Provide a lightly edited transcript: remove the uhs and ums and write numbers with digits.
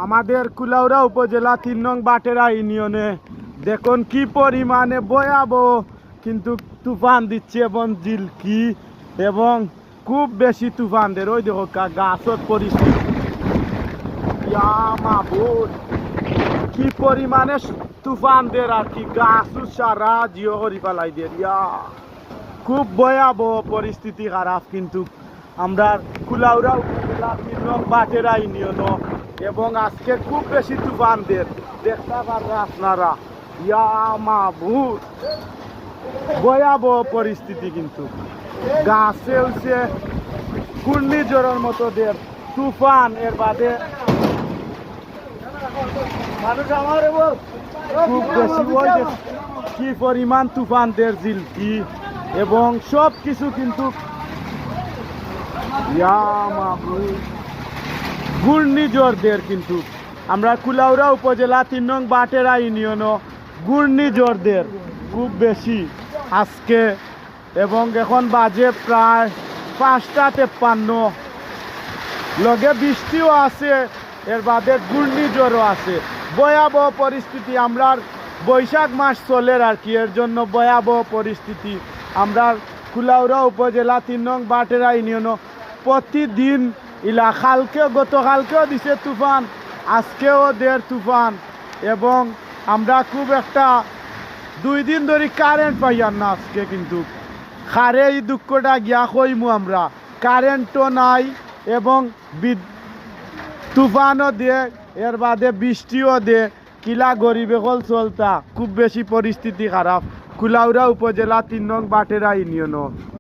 আমাদের কুলাউড়া উপজেলা ৩ নং বাটেরা ইউনিয়নে দেখুন কি পরিমাণে ভয়াবহ কিন্তু তুফান দিচ্ছে এবং ঝিলকি এবং খুব বেশি তুফান দের ওই দেখো গাছত পরিস্থিতি ইয়া মাবুদ কি পরিমাণে তুফান দের আর কি গাছ সারা জিও করি পেলাই দের ইয়া খুব ভয়াবহ পরিস্থিতি খারাপ কিন্তু আমরা কুলাউড়া উপজেলা ৩ নং বাটেরা ইউনিয়ন এবং আজকে খুব বেশি তুফান দের দেখতে পারবেন আপনারা ইয়া মাবুদ ভয়াবহ পরিস্থিতি কিন্তু গাছে হচ্ছে ঘূর্ণিঝড়ের মতো দের তুফান এর বাদে খুব বেশি ওই কি পরিমাণ তুফান দের ঝিলকি এবং সব কিছু কিন্তু ঘূর্ণিঝড়দের কিন্তু আমরা কুলাউড়া উপজেলা ৩ নং বাটেরা ইউনিয়নও ঘূর্ণিঝড়দের খুব বেশি আজকে এবং এখন বাজে প্রায় ৫টা ৫৩ লগে বৃষ্টিও আছে এর বাদে ঘূর্ণিঝড়ও আছে ভয়াবহ পরিস্থিতি আমরা বৈশাখ মাস চলে আর কি এর জন্য ভয়াবহ পরিস্থিতি আমরা কুলাউড়া উপজেলা ৩ নং বাটেরা ইউনিয়নও প্রতিদিন ইলা গতকালকেও দিছে তুফান আজকেও দের তুফান এবং আমরা খুব একটা 2 দিন ধরে কারেন্ট পাইয়ার না আজকে কিন্তু খারে এই দুঃখটা গিয়া কইমু আমরা কারেন্টও নাই এবং তুফানও দিয়ে এর বাদে বৃষ্টিও দে কিলা গরিবে হল চলতা খুব বেশি পরিস্থিতি খারাপ কুলাউড়া উপজেলা ৩ নং বাটেরা ইউনিয়নও।